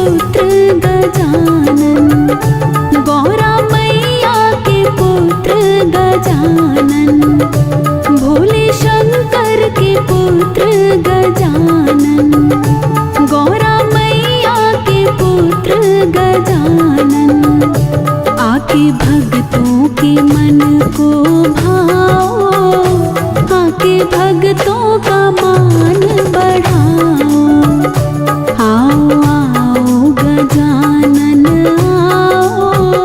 पुत्र गजानन, गौरा मैया के पुत्र गजानन, भोले शंकर के पुत्र गजानन, गौरा मैया के पुत्र गजानन, आके भक्तों के मन को भाओ, आके भक्तों का मान बढ़ाओ। आओ आओ गजानन आओ,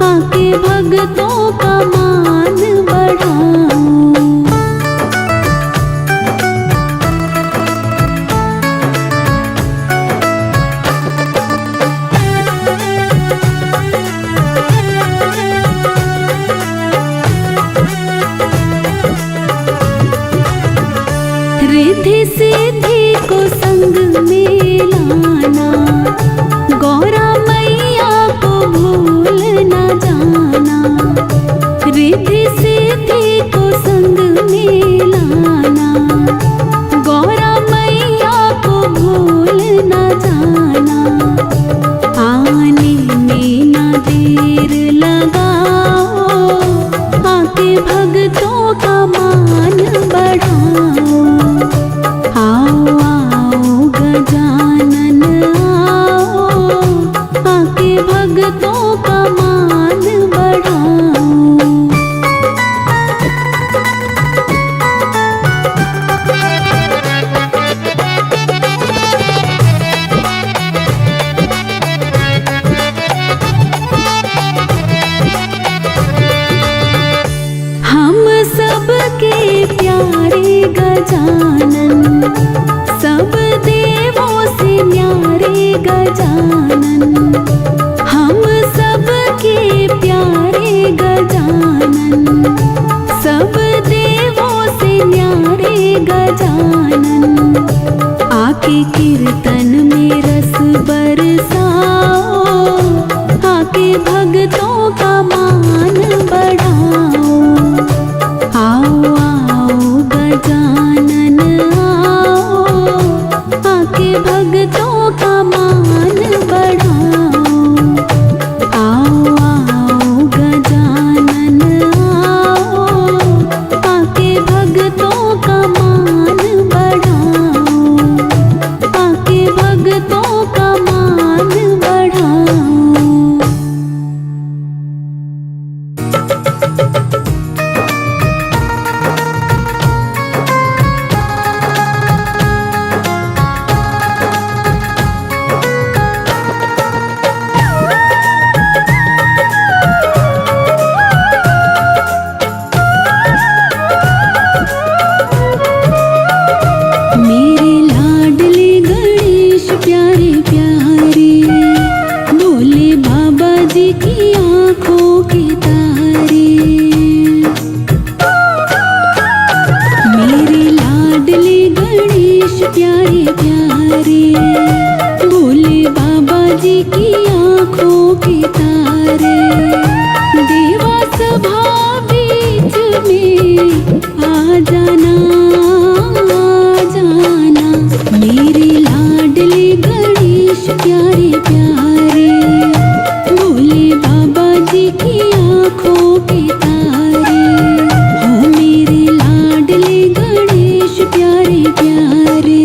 आके भक्तों का मान बढ़ाओ। रिद्धि सिद्धि को संग में लाना, गौरा मैया को भूल न जाना। रिद्धि सिद्धि को संग में लाना, गौरा मैया को भूल न जाना। आने में न देर लगाओ, आके भक्तों का मान बढ़ाओ। आओ आओ गजानन आओ, आके भक्तों का मान बढ़ाओ। हम सबके प्यारे गजानन, सब देवों से न्यारे गजानन। हम सबके प्यारे गजानन, सब देवों से न्यारे गजानन। आके कीर्तन में रस बरसाओ, आके भक्तों का मान बढ़ाओ। आओ आओ गजानन आओ, आके भक्तों का मान बढ़ाओ। आओ आओ गजानन आओ, आके भक्तों का मान बढ़ाओ। आके भक्तों का मान बढ़ाओ। मेरे लाडले गणेश प्यारे प्यारे, भोले बाबा जी की आँखों के तारे। मेरे लाडले गणेश प्यारे प्यारे, भोले बाबा जी की आँखों के तारे। देवा सभा बीच में आ जाना जाना, मेरे लाडले गणेश प्यारे प्यारे, भोले बाबा जी की आँखों के तारे। हो मेरे लाडले गणेश प्यारे प्यारे।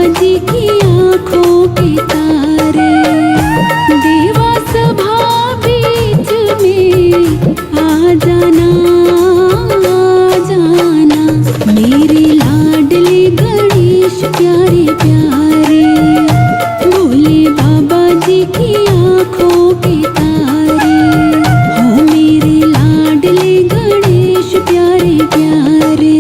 जी की आंखों के तारे। देवा सभा बीच में आ जाना, आ जाना मेरे लाडले गणेश प्यारे प्यारे। भोले बाबा जी की आंखों के तारे, हो मेरे लाडले गणेश प्यारे प्यारे।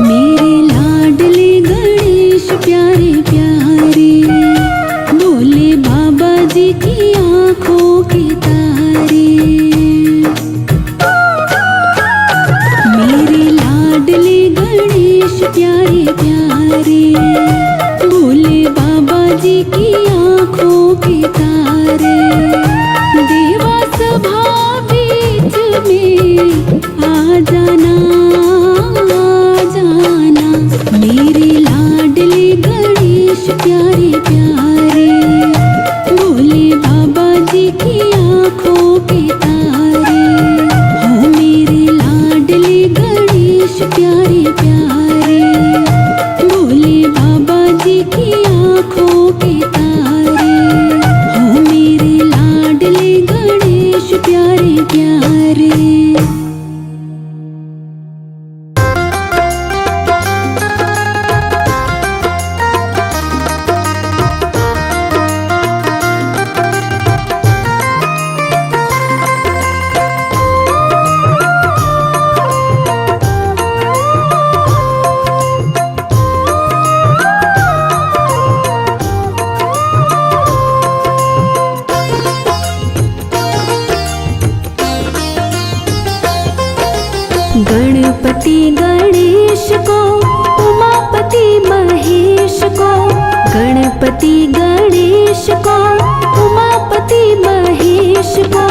मेरे लाडले गणेश प्यारे प्यारे, भोले बाबा जी की आंखों के तारे। मेरे लाडले गणेश प्यारे प्यारे, भोले बाबा जी की आंखों के तारे। देवा सभा बीच में आ जाना, आ जाना मेरे लाडले गणेश प्यारे प्यारे। भोले बाबा जी की आंखों के तारे, हो मेरे लाडले गणेश प्यारे प्यारे। भोले बाबा जी की आंखों के तारे, हो मेरे लाडले गणेश प्यारे प्यारे। गणपति गणेश को, उमापति महेश को। गणपति गणेश को, उमापति महेश को।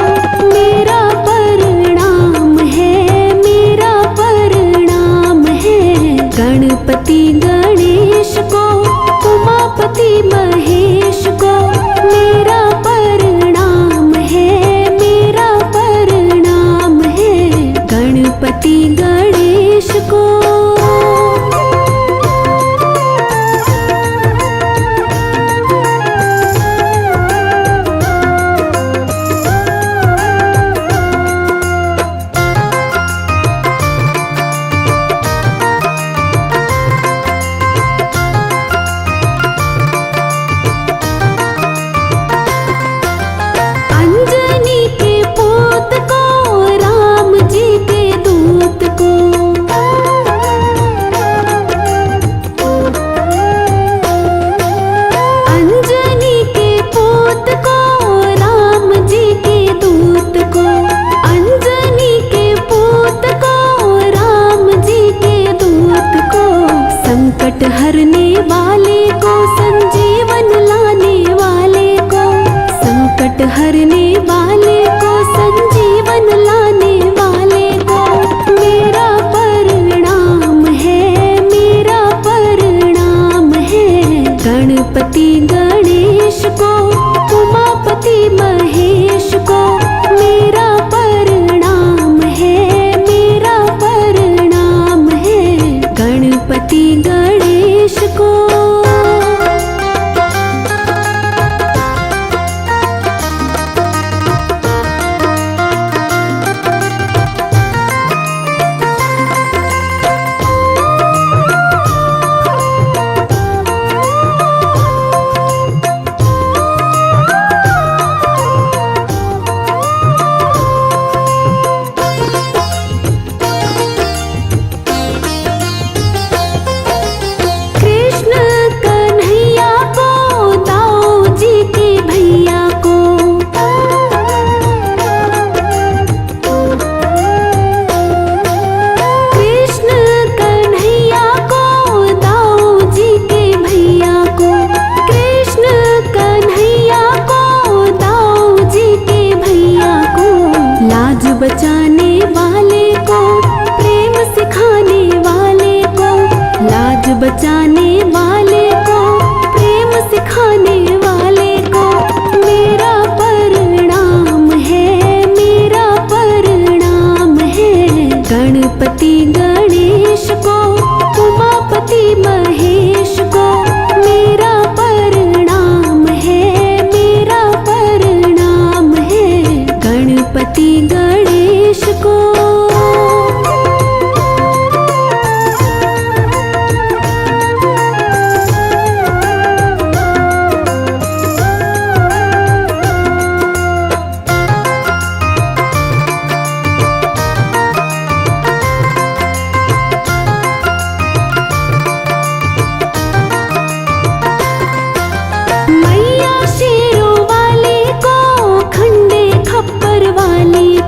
मेरा प्रणाम है, मेरा प्रणाम है। गणपति गणेश को, उमापति महेश को। मेरा प्रणाम है, मेरा प्रणाम है। गणपति गणेश को। अंजनी के पूत को, राम जी के दूत को। अंजनी के पूत को, राम जी के दूत को। अंजनी के पूत को, राम जी के दूत को। संकट हरने वाले को, संजीवन लाने वाले को। संकट हरने वाले को, संजीवन लाने वाले को। मेरा प्रणाम है, मेरा प्रणाम है। गणपति गणेश को, उमापति महेश को। मेरा प्रणाम है, मेरा प्रणाम है। गणपति गणेश को।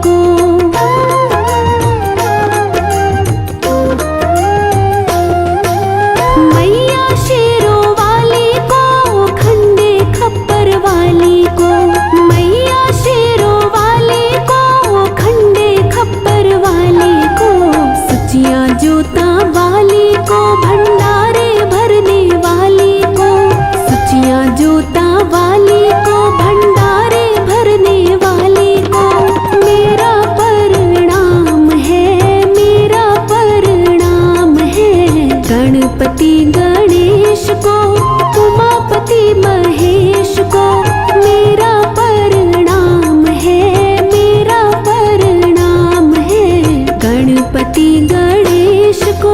को। मैया शेरों वाली को, खंडे खप्पर वाली को। मैया शेरों वाली को, खंडे खप्पर वाली को। सचिया जोता वाली को, भंडारे भरने वाली को। सचिया जोता वाली को, भंडारे भरने वाली को। मेरा परिणाम है, मेरा परिणाम है। गणपति गणेश को, उमापति महेश को। मेरा परिणाम है, मेरा परिणाम है। गणपति गणेश को।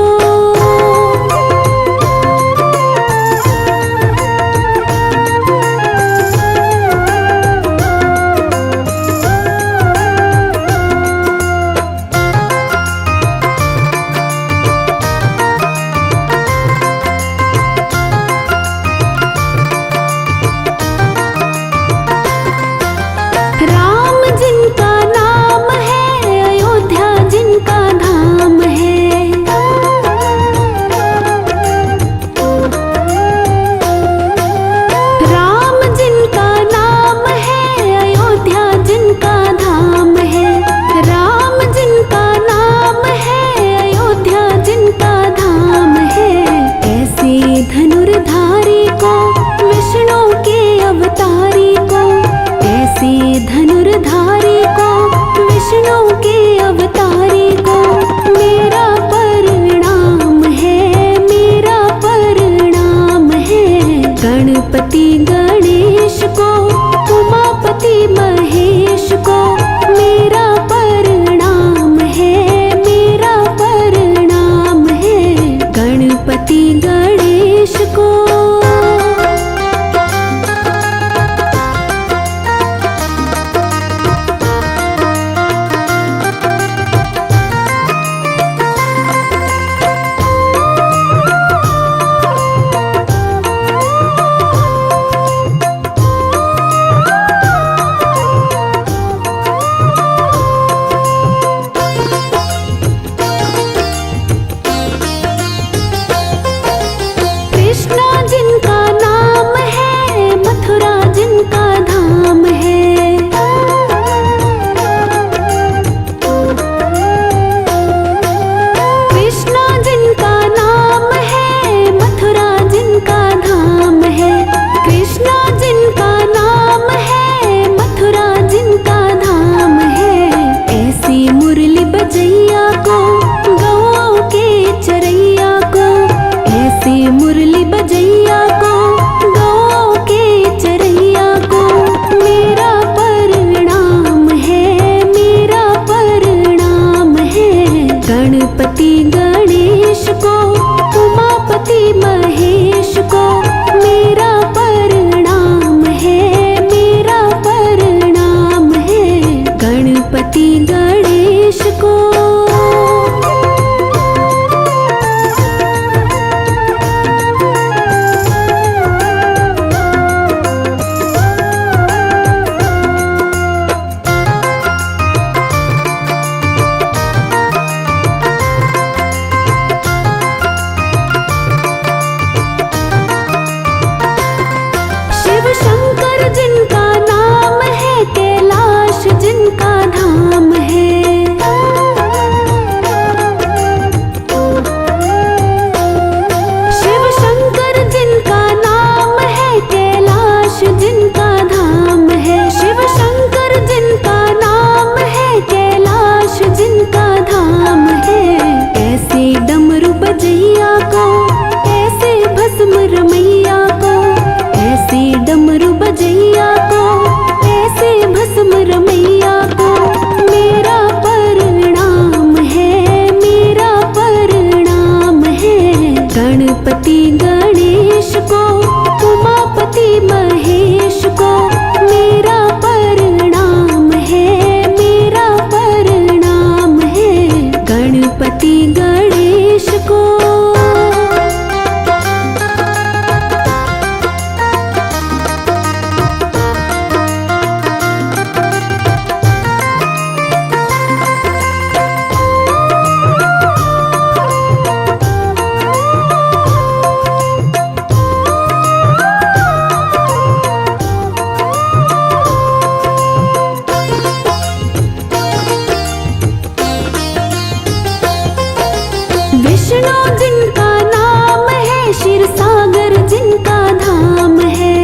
विष्णु जिनका नाम है, क्षीर सागर जिनका धाम है।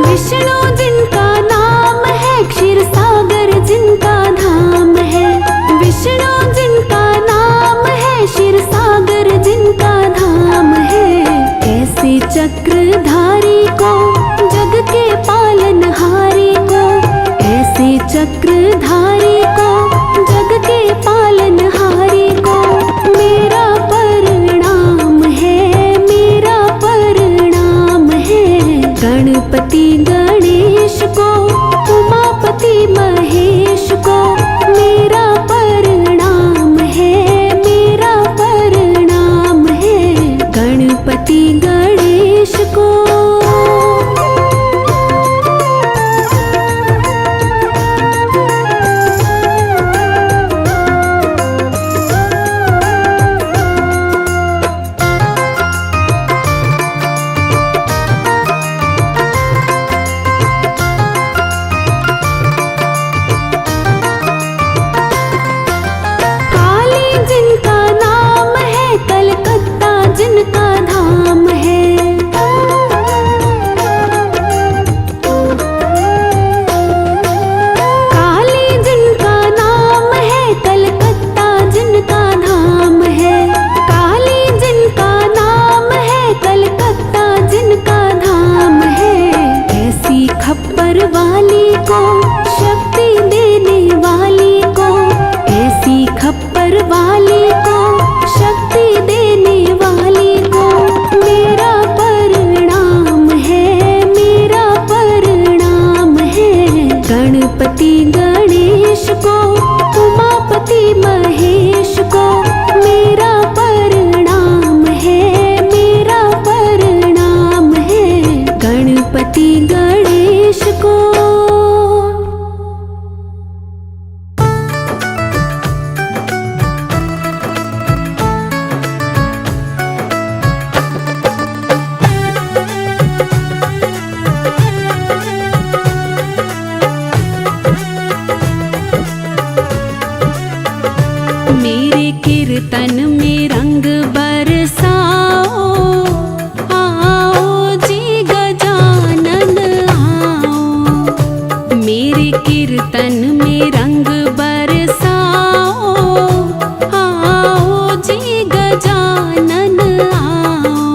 विष्णु जिनका नाम है, क्षीर सागर जिनका धाम है। विष्णु जिनका नाम है, क्षीर सागर जिनका धाम है। ऐसे चक्रधारी को, जग के पालनहारी को, ऐसे चक्रधारी को, जग के पालनहारी को मेरा प्रणाम है, मेरा प्रणाम है। गणपति गणेश को, उमापति महेश को मेरा प्रणाम है, मेरा प्रणाम है। गणपति गणेश को। जिनका धाम है। काली जिनका नाम है, कलकत्ता जिनका धाम है। काली जिनका नाम है, कलकत्ता जिनका धाम है। ऐसी खप्पर वाली को, शक्ति देने वाली को, ऐसी खप्पर वाली को, शक्ति देने वाली को मेरा प्रणाम है, मेरा प्रणाम है। गणपति गणेश को, उमापति महेश को मेरा प्रणाम है, मेरा प्रणाम है। गणपति गणेश को। मेरे कीर्तन में रंग बरसाओ, आओ जी गजानन आओ। मेरे कीर्तन में रंग बरसाओ, आओ जी गजानन आओ,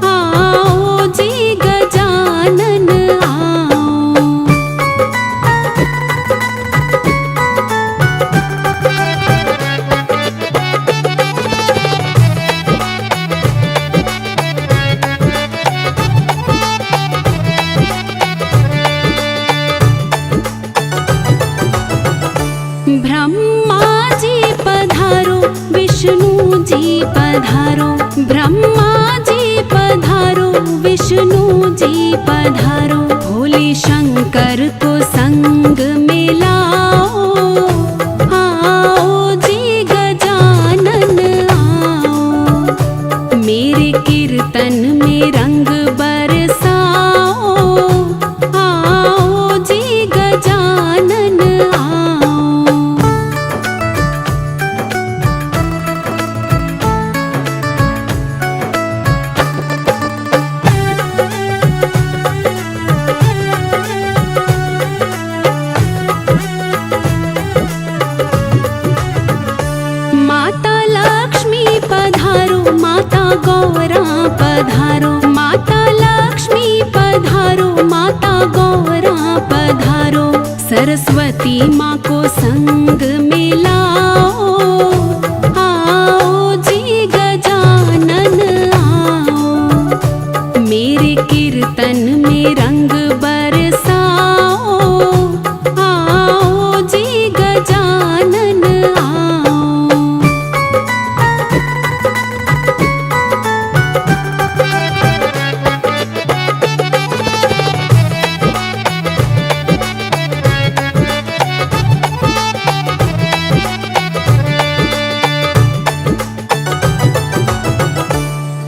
आओ जी गजानन आओ। ब्रह्मा जी पधारो, विष्णु जी पधारो। ब्रह्मा जी पधारो, विष्णु जी पधारो। भोले शंकर को संग में लाओ, आओ जी गजानन आओ। मेरे कीर्तन में रंग बरसाओ, आओ जी गजानन आओ। माता लक्ष्मी पधारो, माता गौरा पधारो। माता लक्ष्मी पधारो, माता गौरा पधारो। सरस्वती माँ को संग में लाओ, आओ जी गजानन आओ। मेरे कीर्तन में रंग बरसाओ, आओ जी गजानन आओ।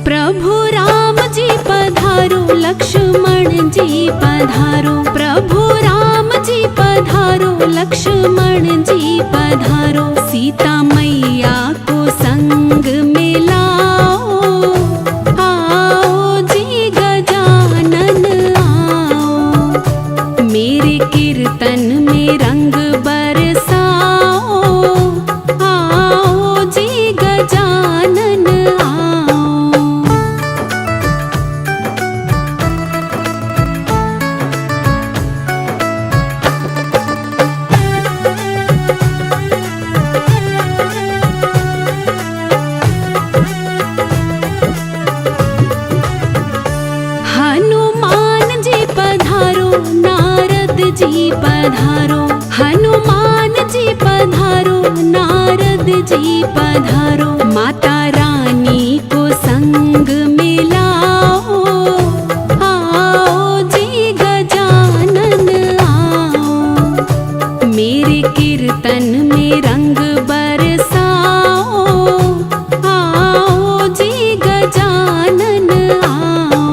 प्रभु राम जी पधारो, लक्ष्मण जी पधारो। प्रभु राम जी पधारो, पधारो, लक्ष्मण जी पधारो, सीता मैया को संग में लाओ। आओ जी गजानन आओ, मेरे कीर्तन में रंग बरसाओ। आओ जी गजानन आओ। हनुमान जी पधारो, नारद जी पधारो, हनुमान जी पधारो, नारद जी पधारो, माता रानी को संग में लाओ। आओ जी गजानन आओ, मेरे कीर्तन में रंग बरसाओ। आओ जी गजानन आओ,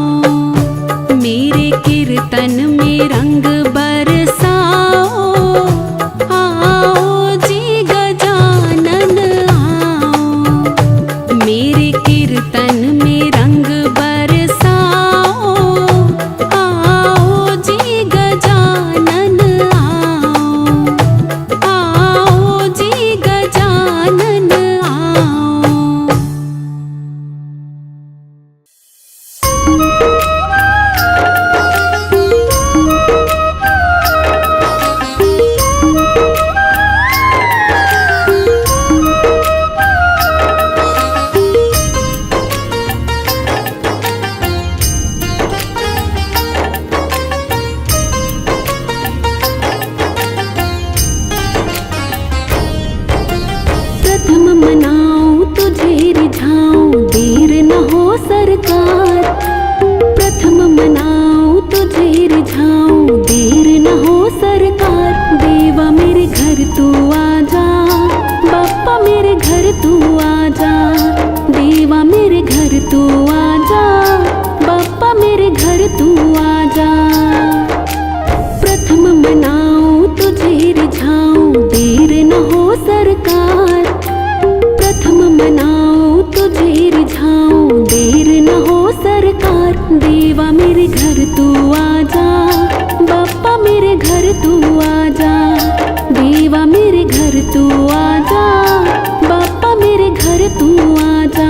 मेरे कीर्तन में रंग बरसाओ। आओ जी गजानन आओ, मेरे कीर्तन में रंग बरसाओ। आओ जी गजानन आओ। आओ जी गजानन आओ। प्रथम मनाऊं तुझे रिझाऊं, देर न हो सरकार। प्रथम मनाऊं तुझे रिझाऊं, देर न हो सरकार। देवा मेरे घर तू आजा, बाप्पा मेरे घर तू आजा। देवा मेरे घर तू आजा, बाप्पा मेरे घर तू आजा। प्रथम मनाऊं तुझे रिझाऊं, देर न हो सरकार। प्रथम मनाऊं तुझे रिझाऊं, देर न हो सरकार। देवा मेरे घर तू आजा, बाप्पा मेरे घर तू आजा। देवा मेरे घर तू आजा, बाप्पा मेरे घर तू आजा।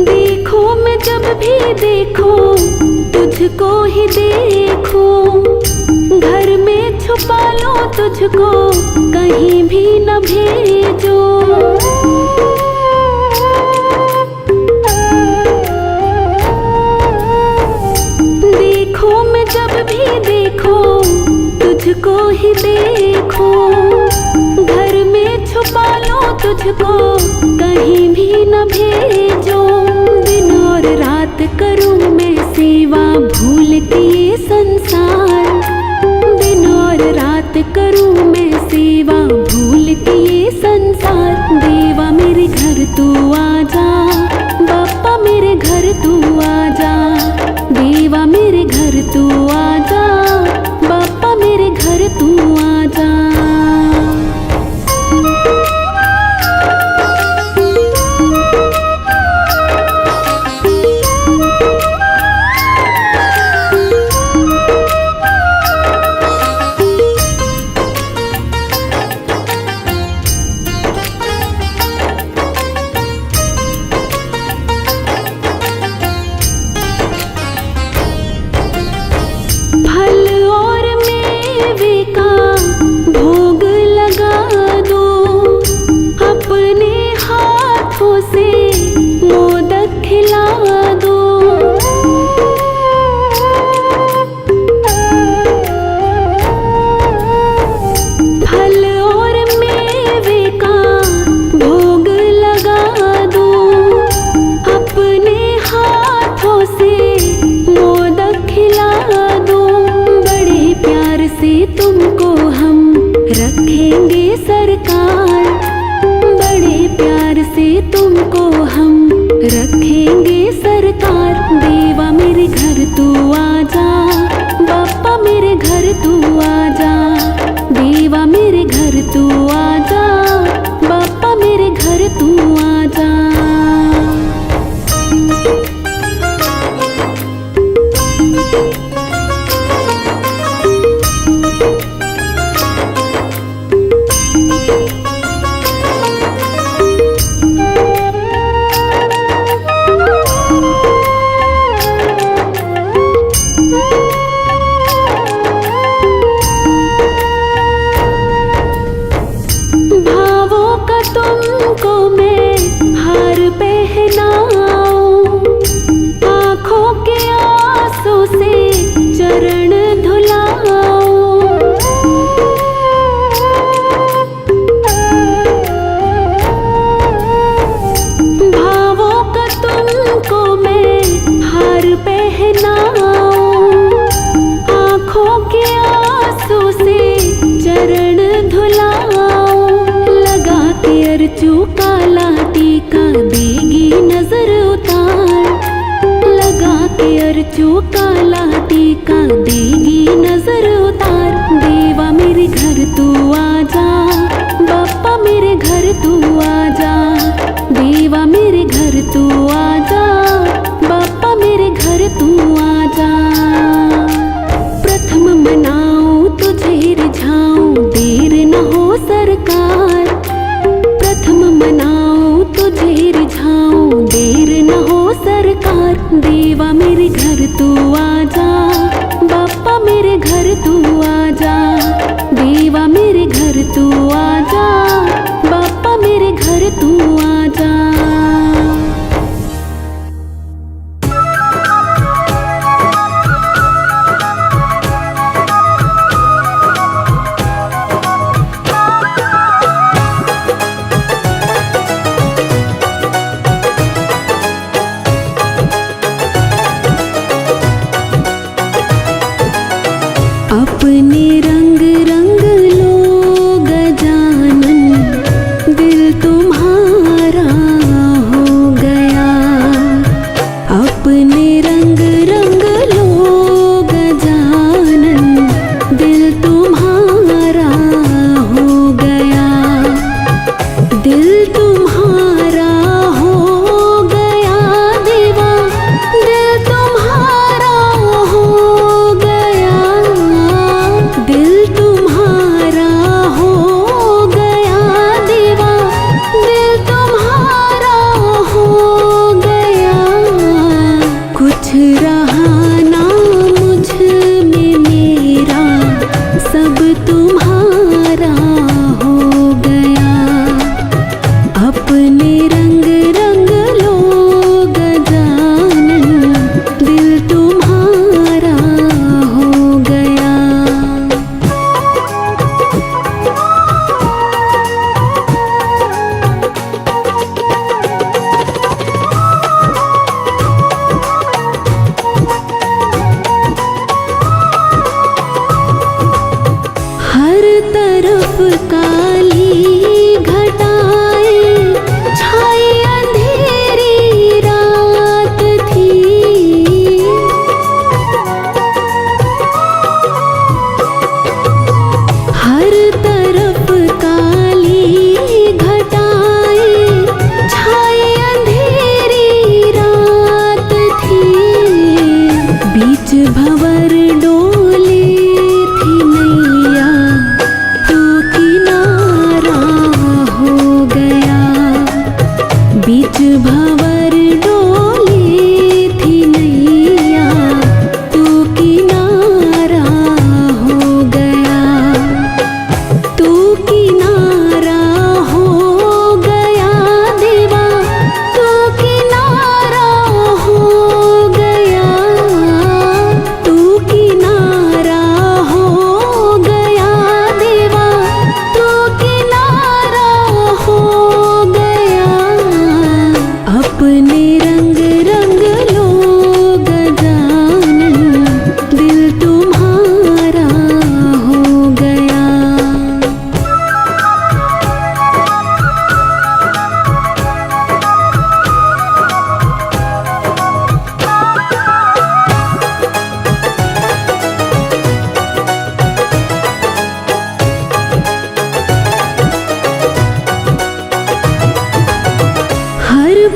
देखो मैं जब भी देखो, तुझको ही देखो। घर में छुपा लो तुझको, कहीं भी न भेजो। देखो मैं जब भी देखो, तुझको ही देखो। घर में छुपा लो तुझको, कहीं भी न भेजो। दिन और रात करूं मैं सेवा, भूल के ये संसार। दिन और रात करूं मैं सेवा, भूल के ये संसार। देवा मेरे घर तू आजा, बाप्पा मेरे घर तू आजा। देवा मेरे घर तू आजा, बाप्पा मेरे घर तू आजा। रखेंगे सरकार। देवा मेरे घर तू आजा, बाप्पा मेरे घर तू आजा। देवा मेरे घर तू आजा, बाप्पा मेरे घर तू आजा। भावों का तुमको मैं हार पहनाऊं, आँखों के आंसू से चरण धुलाऊं। भावों का तुमको मैं हार पहनाऊं, आँखों के आंसू से चरण धुलाऊं। लगा के अर्चू काला टीका देगी नजर उतार। लगा के अर्चू काला टीका देगी नजर उतार। देवा मेरे घर तू आजा, बाप्पा मेरे घर तू आजा। देवा मेरे घर तू आजा, बाप्पा मेरे घर तू आजा। प्रथम मनाऊं तुझे रिझाऊं, देर न हो सरकार। प्रथम मनाऊं तुझे रिझाऊं, देर न हो सरकार। देवा मेरे घर तू आजा, बाप्पा मेरे घर तू आजा। देवा मेरे घर तू आजा, बाप्पा मेरे घर तू आजा। अपने रंग रंग लो गजानन, दिल तुम्हारा हो गया। अपने रंग रंग लो गजानन, दिल तुम्हारा हो गया। दिल तुम्हारा हो गया देवा, दिल तुम्हारा हो गया। दिल तुम्हारा हो गया देवा, दिल तुम्हारा हो गया। कुछ रहा ना मुझ में मेरा, सब तुम्हारा हो गया। अपने रंग रंग लो गजानन, दिल तुम्हारा हो गया। हर तरफ काली घटाएं छाई, अंधेरी रात थी। हर तरफ काली घटाएं छाई, अंधेरी रात थी। बीच भंवर डोले थी नैया, तू किनारा हो गया। बीच भंवर डोले थी नैया, तू किनारा हो गया। तू किनारा हो गया देवा, तू किनारा हो गया। तू किनारा हो गया देवा, तू किनारा हो गया। अपने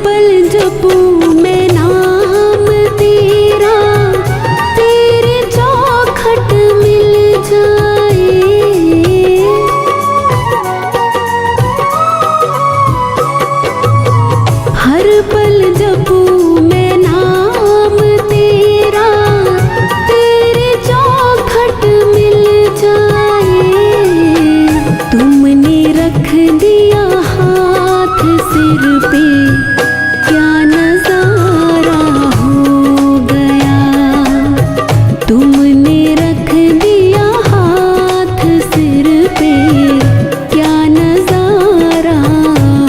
पल जपूं मैं नाम तेरा, तेरे चौखट मिल जाए। हर पल जपूं मैं नाम तेरा, तेरे चौखट मिल जाए। तुमने रख दिया हाथ सिर पे, क्या नजारा हो गया। तुमने रख दिया हाथ सिर पे, क्या नजारा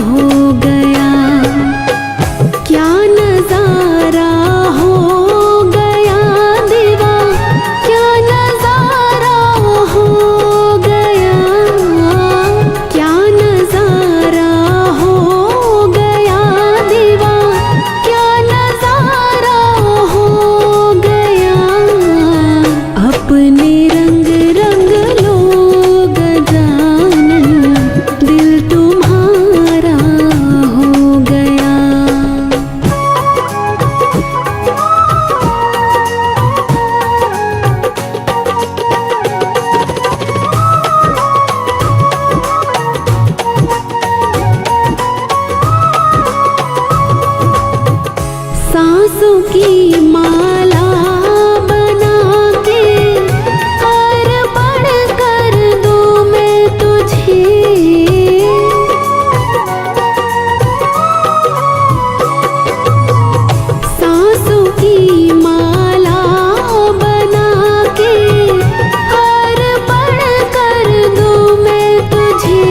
हो गया। क्या नजारा हो गया देवा, क्या नजारा हो गया। क्या नजारा हो गया देवा, क्या नजारा हो गया। अपने रंग रंग लो गजानन, दिल तुम्हारा हो गया। सांसों की माला बना के अर्पण कर दूं मैं तुझे। सांसों की माला बना के अर्पण कर दूं मैं तुझे।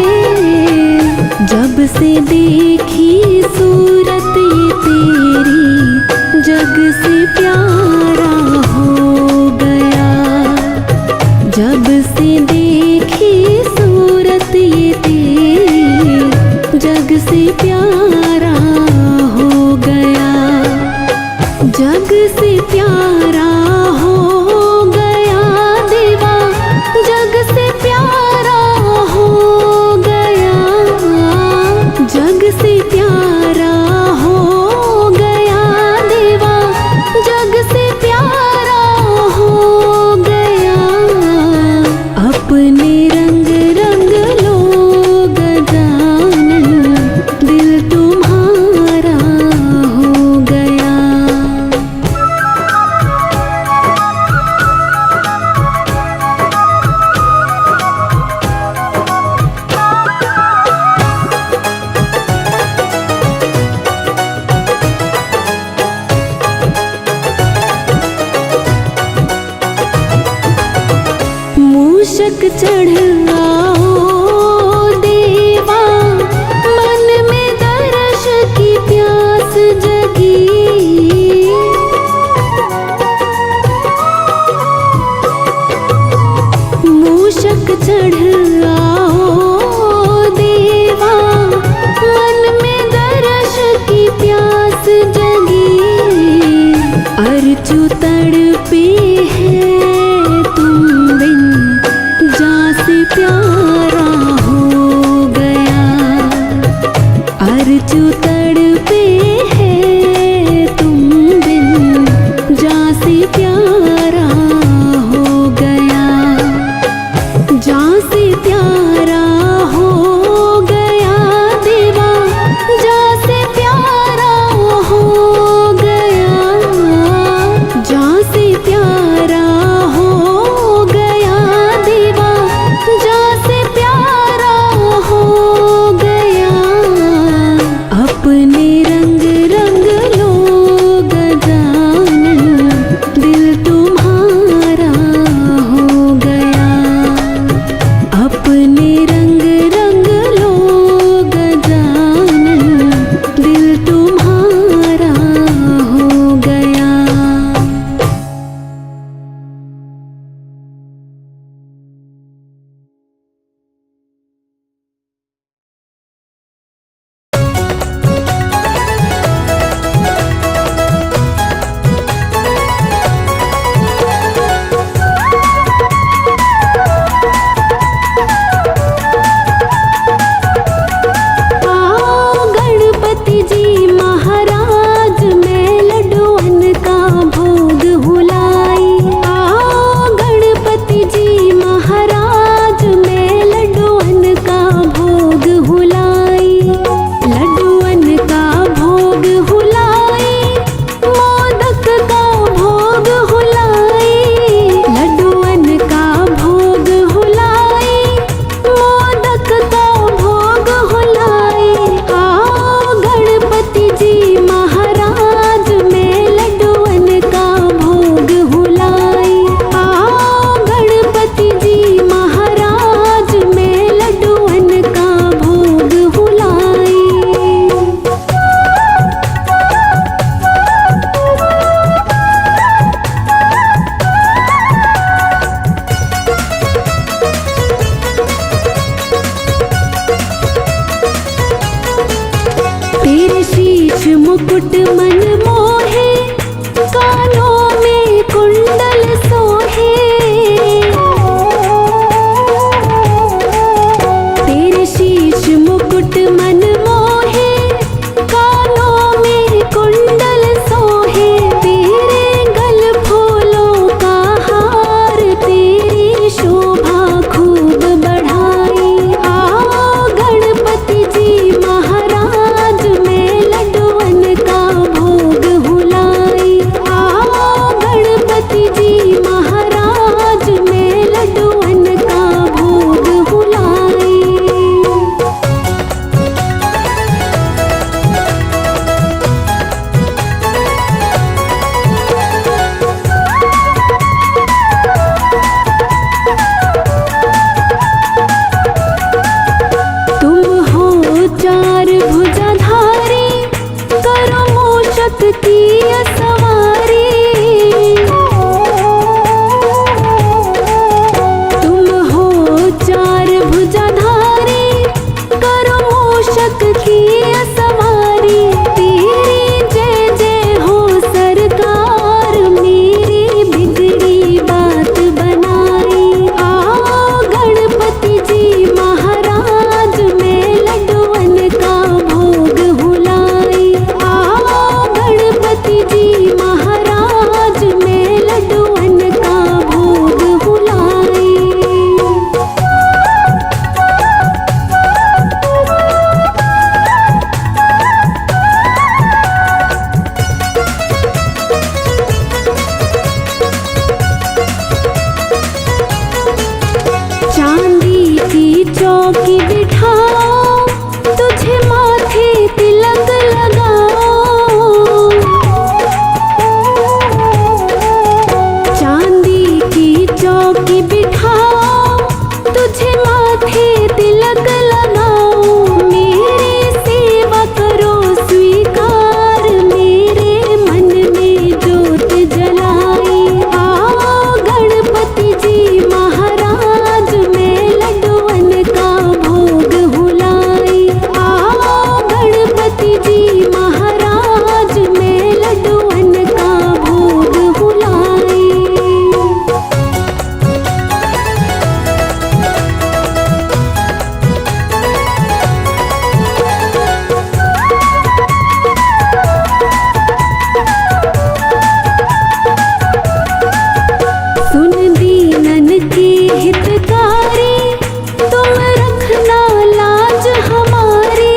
जब से देखी सूरत ये तेरी, जग से प्यारा हो गया। जब से देखी सूरत ये तेरी, जग से प्यारा हो गया। जग से प्यारा हो गया देवा, जग से प्यारा हो गया। जग से प्यारा हो गया देवा, जग से प्यारा हो गया। अपने रंग रंग लो गजानन, दिल तुम्हारा हो गया। मूषक चढ़ आओ देवा, मन में दर्श की प्यास जगी। मूषक चढ़ आओ देवा, मन में दर्श की प्यास जगी। अर्चु तड़पे है तुम बिन, जासे प्यारा हो गया। अर्चु तड़पे है तुम बिन, जासे प्यारा हो गया। जासे प्यारा हो गया देवा, जासे प्यारा हो गया। जासे प्यारा हो गया देवा, जासे प्यारा हो गया। अपने रंग रंग लो गजानन, दिल तुम्हारा हो गया। अपने रंग रंग लो गजानन, दिल तुम्हारा हो गया। मुकुट मन मोहे, कानों में कुंडल सोहे। तेरे शीश मुकुट मन मोहे, कानों में कुंडल सोहे। तेरे गल फूलों का हार, तेरी शोभा खूब बढ़ाई। आओ गणपति जी महाराज, मैं लड्डुअन का भोग हुलाई। आओ गणपति जी महाराज, मैं लड्डुअन का भोग हुलाई। तुम हो चार भुजाधारी, करो मूषक की सवारी। तुम हो चार भुजाधारी, करो मूषक की सवारी। तेरी जय जय हो सरकार, मेरी बिगड़ी बात बनाई। आओ गणपति जी महाराज, मैं लड्डुअन का भोग हुलाई। आओ गणपति जी महाराज, मैं लड्डुअन का भोग हुलाई। चांदी की चौकी बिठाओ, तुझे माथे तिलक लगाओ। चांदी की चौकी बिठाओ, तुझे माथे तिलक लगाओ। मेरी सेवा करो स्वीकार, मेरे मन में जोत जलाई। आओ गणपति जी महाराज, मैं लड्डुअन का भोग हुलाई। आओ गणपति जी महाराज, मैं लड्डुअन का भोग हुलाई। सुन दीनन की हितकारी, तुम रखना लाज हमारी।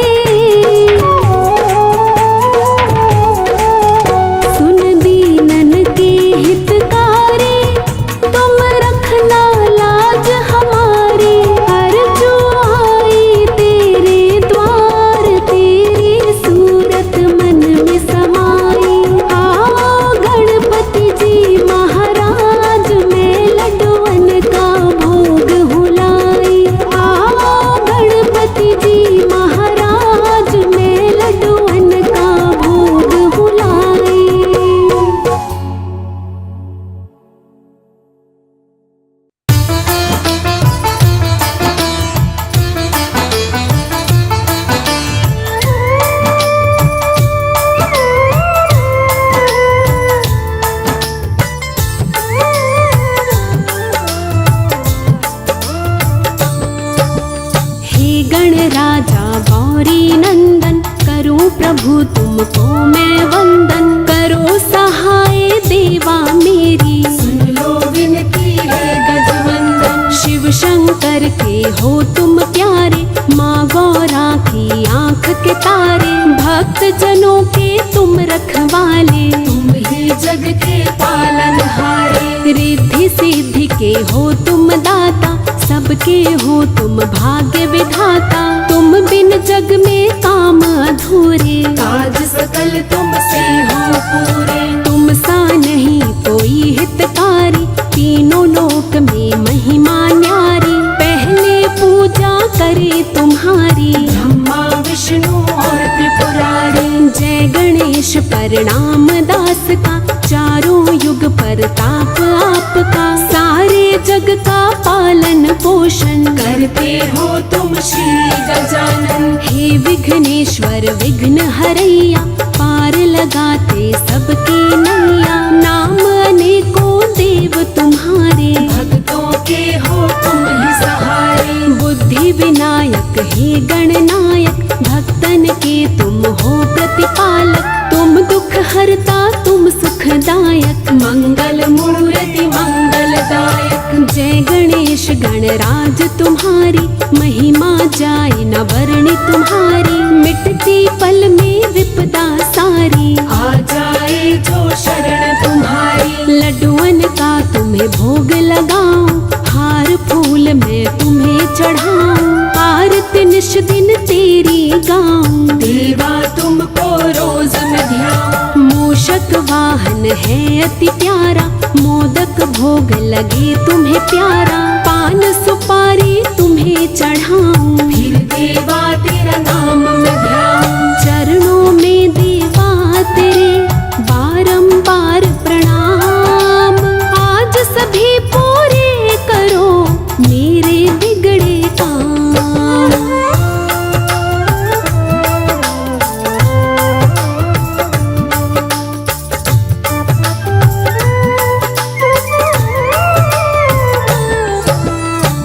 सुन दीनन की हितकारी, तुम रखना लाज हमारी। अर्जू आई तेरे द्वार, तेरी सूरत मन में समाई। आओ गणपति जी महाराज, मैं लड्डुअन का भोग हुलाई। आओ गणपति जी महाराज, मैं लड्डुअन का भोग हुलाई। हे गणराजा गौरी नंदन, करूं प्रभु तुमको मैं वंदन। करो सहाय देवा मेरी, सुन लो विनती है गजवंदन। शिव शंकर के हो तुम प्यारे, माँ गौरा की आँख के तारे। भक्त जनों के तुम रखवाले, तुम ही जग के पालनहारे। रिद्धि सिद्धि के हो तुम दाता, सबके हो तुम भाग्य विधाता। तुम बिन जग में काम अधूरे, काज सकल तुमसे हो पूरे। तुम सा नहीं कोई हितकारी, तीनों लोक में महिमा न्यारी। पहले पूजा करे तुम्हारी, ब्रह्मा विष्णु और त्रिपुरारी। जय गणेश प्रणाम दास का, चारों युग परताप आपका। सारे जग का पालन पोषण करते हो तुम श्री गजानन। हे विघ्नेश्वर विघ्न हरैया, पार जय गणेश गणराज तुम्हारी, महिमा जाए न वर्णि तुम्हारी। मिटती पल में विपदा सारी, आ जाए जो शरण तुम्हारी। लड्डुअन का तुम्हें भोग लगाऊं, हार फूल मैं तुम्हें चढ़ाऊं। आरती निश दिन तेरी गाऊं, देवा तुमको रोज मैं ध्याऊं। मूषक वाहन है अति प्यारा, मोदक भोग लगे तुम्हें प्यारा। पान सुपारी तुम्हें चढ़ाऊं, फिर देवा तेरा नाम मैं ध्याऊं। चरणों में देवा तेरे बारंबार प्रणाम। आज सभी पूरे करो मेरे बिगड़े काम।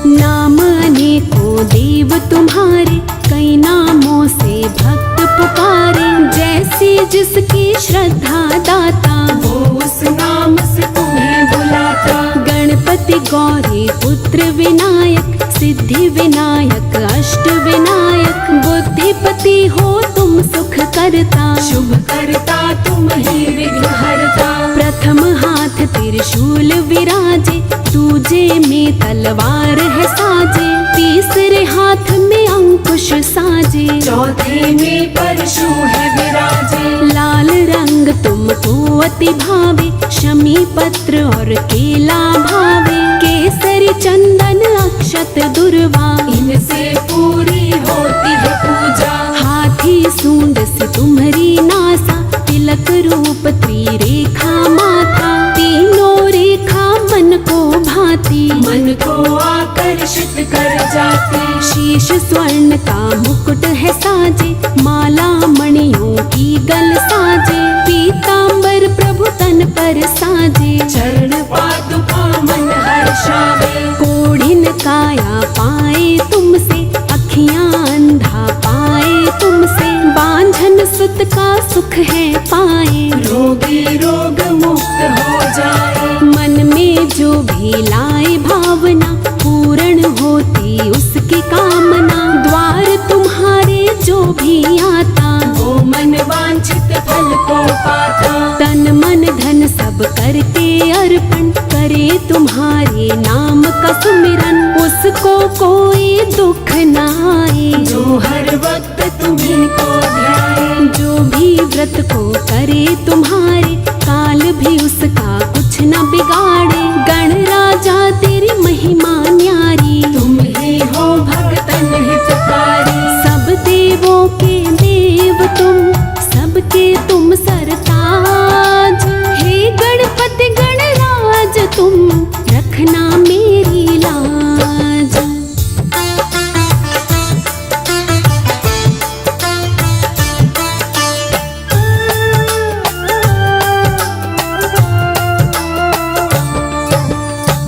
नाम अनेकों देव तुम्हारे, कई नामों से भक्त पुकारे। जैसी जिसकी श्रद्धा दाता, वो उस नाम से तुम्हें बुलाता। गणपति गौरी पुत्र विनायक, सिद्धि विनायक अष्ट विनायक। बुद्धिपति हो तुम सुख करता, शुभ करता तुम ही विघ्न हरता। प्रथम हाथ त्रिशूल विराजे, दूजे में तलवार है साजे। तीसरे हाथ में अंकुश साजे, चौथे में परशु है विराजे। लाल रंग तुमको अति भावे, शमी पत्र और केला भावे। केसरी चंदन अक्षत दुर्वा, इनसे पूरी होती है पूजा। हाथी सूंड से तुम्हारी नासा, तिलक रूप त्रिरेखा माथा। तीनों रेखा मन को भाती, मन को आकर्षित कर जाते। शीश स्वर्ण का मुकुट है साजे, माला मणियों की गल साजे। पीतांबर प्रभु तन पर साजे, चरण पादुका मन हर्षावे। कोढ़िन काया पाए तुमसे, अखियां अंधा पाए तुमसे। बांझन सुत का सुख है पाए, रोगी रोग मुक्त हो जाए। मन में जो भी लाए भावना, पूर्ण होती उसकी कामना। द्वार तुम्हारे जो भी आता, वो मन वांछित फल को पाता। तन मन धन सब करके अर्पण, करे तुम्हारे नाम का सुमिरन। उसको कोई दुख न आए, जो हर वक्त तुम्हीं को ध्याए। जो भी व्रत को करे तुम्हारे, काल भी उसका कुछ न बिगाड़े। गण राजा तेरी महिमा न्यारी, तुम ही हो भक्तन हितकारी। सब देवों के देव तुम, सबके तुम सरताज। हे गणपति गणराज तुम, रखना मेरी लाज।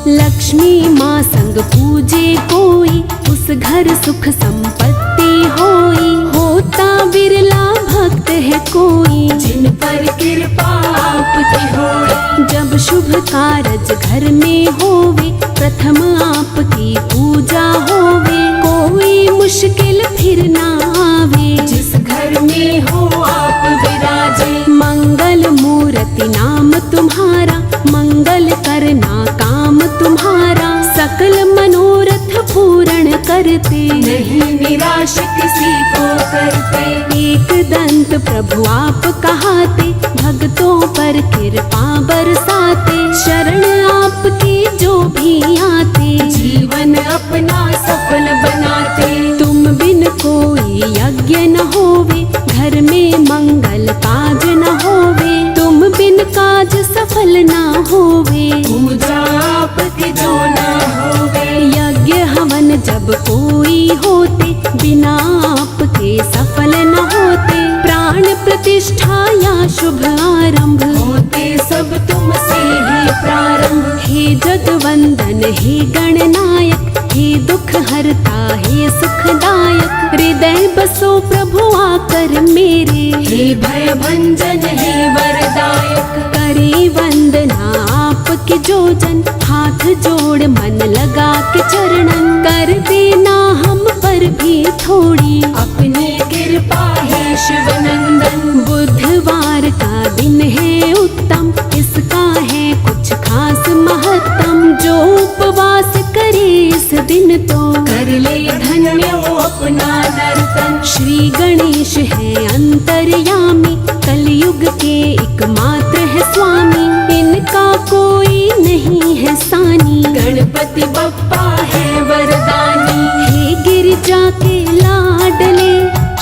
लक्ष्मी माँ संग पूजे कोई, उस घर सुख संपत्ति होई। होता बिरला भक्त है कोई, जिन पर कृपा आपकी होए। जब शुभ कारज घर में होवे, प्रथम आपकी पूजा होवे। कोई मुश्किल फिर ना आवे, जिस घर में हो आप विराजे। मंगल मूर्ति नाम तुम्हारा, मंगल करना काम तुम्हारा। सकल मनोरथ पूर्ण करते, नहीं निराश किसी को करते। एक दंत प्रभु आप कहाते, भक्तों पर कृपा बरसाते। शरण आपकी जो भी आते, जीवन अपना सफल बनाते। तुम बिन कोई यज्ञ न होवे, घर में मंगल काज न होवे। तुम बिन काज सफल न होवे, पूजा आपकी जो न होवे। यज्ञ हवन जब कोई होते, बिना आपके सफल न होते। प्राण प्रतिष्ठा या शुभ आरंभ, होते सब तुमसे ही प्रारंभ। हे जगवंदन हे गणनायक, हे दुख हरता हे सुखदायक। हृदय बसो प्रभु आकर मेरे, हे भय भंजन हे वरदायक। करे वंदना आपके जो जन हाथ जोड़ मन लगा के चरणन कर देना हम पर भी थोड़ी अपनी कृपा है शिवनंदन। बुधवार का दिन है उत्तम, इसका है कुछ खास महत्तम। जो उपवास करे इस दिन तो कर ले धन्य वो अपना दर्शन। श्री गणेश है अंतर्यामी, कलयुग के एकमात्र है स्वामी। इनका कोई नहीं है सानी, गणपति बप्पा है वरदानी। हे गिरिजा के लाडले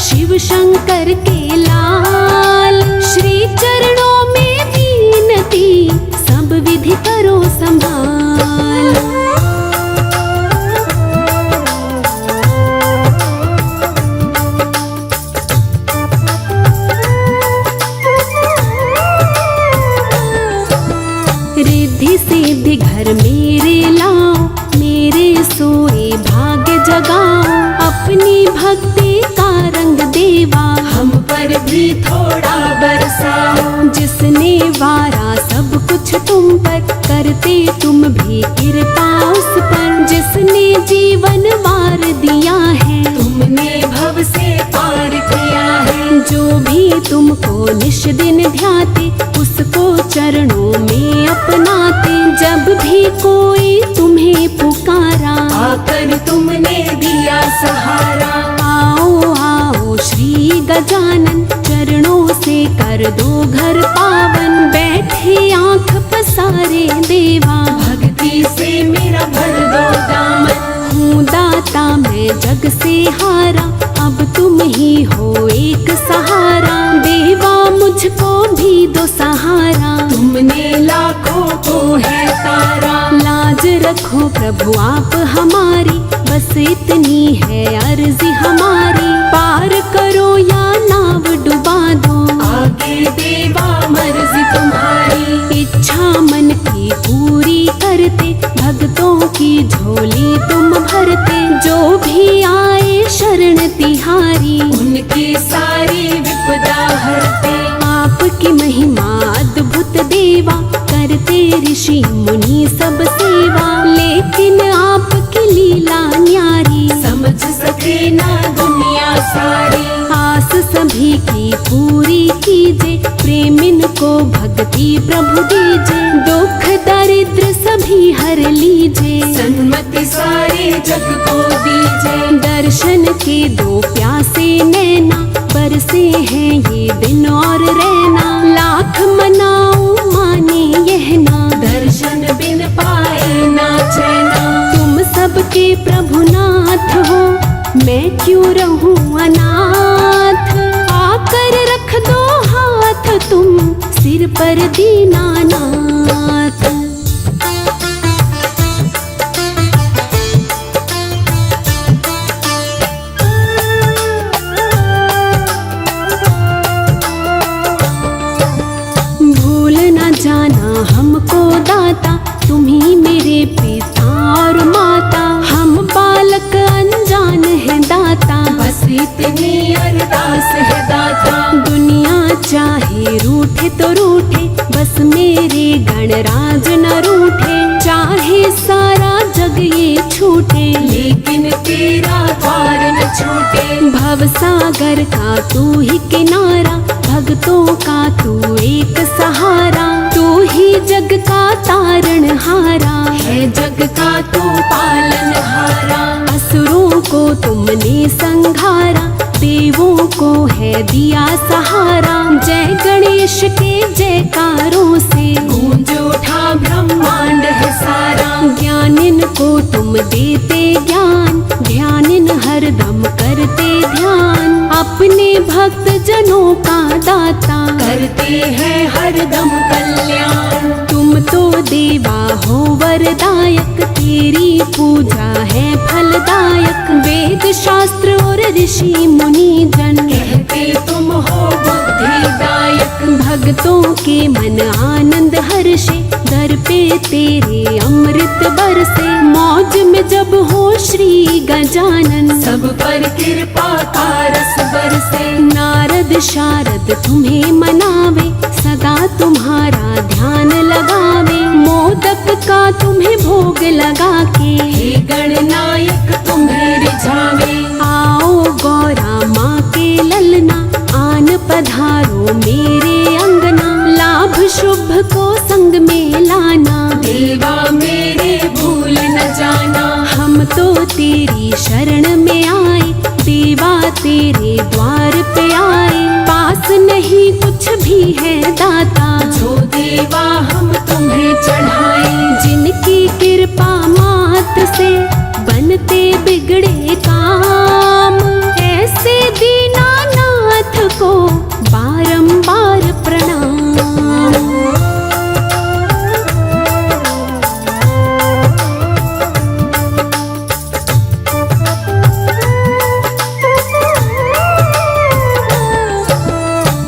शिव शंकर के लाल, श्री चरणों में विनती सब विधि करो संभाल। रिद्धि सिद्धि घर मेरे लाओ, मेरे सोए भाग्य जगाओ। अपनी भक्ति का रंग देवा हम पर भी थोड़ा बरसाओ। जिसने वारा सब कुछ तुम पर, करते तुम भी कृपा उस पर। जिसने जीवन वार दिया है, तुमने भव से पार किया है। जो भी तुमको निश दिन ध्याते, उसको चरणों में अपनाते। जब भी कोई तुम्हें पुकारा, आकर तुमने दिया सहारा। आओ आओ श्री गजानन, चरणों से कर दो घर पावन। बैठे आंख पसारे देवा, भक्ति से मेरा भर दो दामन। हूँ दाता मैं जग से हारा, अब तुम ही हो एक सहारा। देवा मुझको भी दो सहारा, तुमने लाखों को है तारा। लाज रखो प्रभु आप हमारी, बस इतनी है अर्जी हमारी। पार करो या नाव डुबा दो, आगे देवा मर्जी तुम्हारी। इच्छा मन की पूरी करते, भक्तों की झोली तुम भरते। जो भी आए शरण तिहारी, उनकी सारी विपदा हरते। आपकी महिमा अद्भुत देवा, करते ऋषि मुनि सब सेवा। लेकिन आपकी लीला न्यारी, समझ सके ना दुनिया सारी। आस सभी की पूरी कीजे, प्रेम इनको भक्ति प्रभु दीजे। दुख दरिद्र सभी हर लीजे, सन्मति सारे जग को दीजे। दर्शन के दो प्यासे नैना, बरसे हैं ये दिन और रहना। लाख मनाओ माने यह ना, दर्शन बिन पाए ना चैना। तुम सबके प्रभु नाथ हो, मैं क्यों रहूं अनाथ। आकर रख दो हाथ तुम सिर पर दीनानाथ। भूल न जाना हमको दाता, तुम ही मेरे पिता और माता। हम बालक अनजान है दाता, बस इतनी अरदास है दाता। दुनिया चाहे रूठे तो रूठे, बस मेरे गणराज न रूठे। चाहे सारा जग ये छूटे, लेकिन तेरा द्वार न छूटे। भव सागर का तू ही किनारा, भक्तों का तू एक सहारा। तू ही जग का तारणहारा, है जग का तू पालनहारा। असुरों को तुमने संघारा, देवों को है दिया सहारा। जय गणेश के जयकारों से, गूंज उठा ब्रह्मांड है सारा। ज्ञान इनको तुम देते ज्ञान, ध्यान इन हरदम करते ध्यान। अपने भक्त जनों का दाता, करते हैं हरदम कल्याण। तुम तो देवा हो वरदायक, तेरी पूजा है फलदायक। वेद शास्त्र और ऋषि मुनि जन, कहते तुम हो बुद्धिदायक। भक्तों के मन आनंद हर्षे, दर पे तेरे अमृत बरसे। मौज में जब हो श्री गजानन, सब पर कृपा का रस बरसे। नारद शारद तुम्हें मनावे, सदा तुम्हारा ध्यान लगावे। मोदक भोग लगा के हे गणनायक तुम्हें रिझावे। आओ गौरा माँ के ललना, आन पधारो मेरे अंगना, लाभ शुभ को संग में लाना। देवा मेरे भूल न जाना, हम तो तेरी शरण में आए, देवा तेरे द्वार पे आए। पास नहीं कुछ भी है दाता, जो देवा हम तुम्हें चढ़ाए। जिनकी कृपा मात से बनते बिगड़े काम, ऐसे दीनानाथ को बारंबार प्रणाम।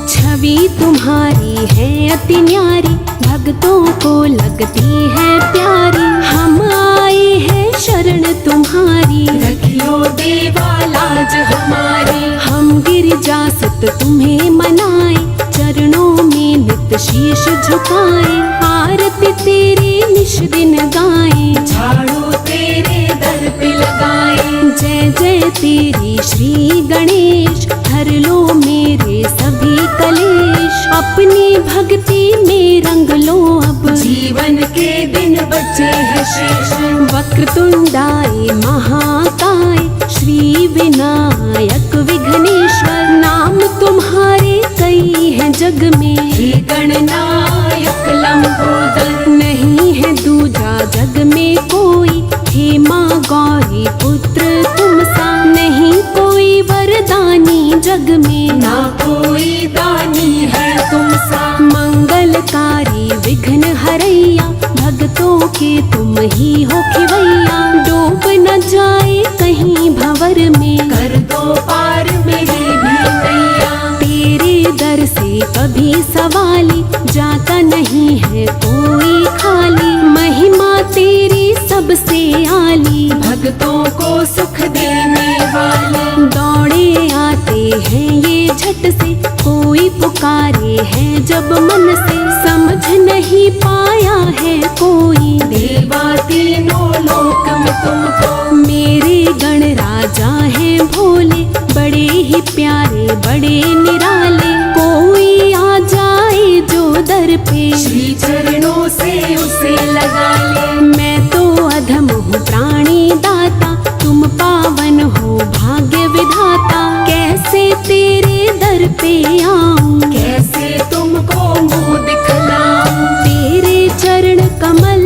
छवि तुम्हारी है अति न्यारी, भक्तों को लगती है प्यारी। हम आए हैं शरण तुम्हारी, रखियो देवा लाज हमारी। हम गिरजा सुत तुम्हें मनाए, चरणों में नित शीश झुकाए। आरती तेरी निश दिन गाए, झाड़ू तेरे दर पे लगाए। जय जय तेरी श्री गणेश, हर लो मेरे सभी कलेश। अपनी भक्ति में रंग लो अब, जीवन के दिन बचे हैं शेष। वक्रतुंडाय महाकाय, श्री विनायक विघ्नेश्वर। नाम तुम्हारे कई हैं जग में, हे गणनायक लंबोदर। नहीं है दूजा जग में कोई, हे माँ गौरी पुत्र तुम सा। नहीं कोई वरदानी जग में, ना कोई दानी है तुम सा। मंगलकारी विघ्न हरैया, भक्तों के तुम ही हो खिवैया। डूब न जाए कहीं भंवर में, कर दो पार मेरी भी नैया। तेरे दर से कभी सवाली, जाता नहीं है कोई खाली। महिमा तेरी सबसे आली, भक्तों को सुख देने वाले। दौड़े आते हैं ये झट से, कोई पुकारे है जब मन से। समझ नहीं पाया है कोई, देवा तीनों लोक में तुमको। मेरे गण राजा हैं भोले, बड़े ही प्यारे बड़े निराले। कोई आ जाए जो दर पे, श्री चरणों से उसे लगा ले। मैं तो अधम हूँ प्राणी दाता, तुम पावन हो भाग्य विधाता। कैसे तेरे दर पे आऊं, कैसे तुमको मुंह दिखलाऊं। तेरे चरण कमल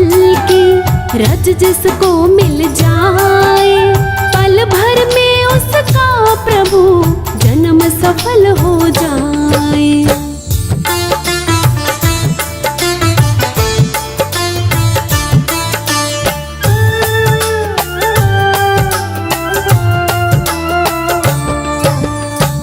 की रज जिसको मिल जाए, पल भर में उसका प्रभु जन्म सफल हो जाए।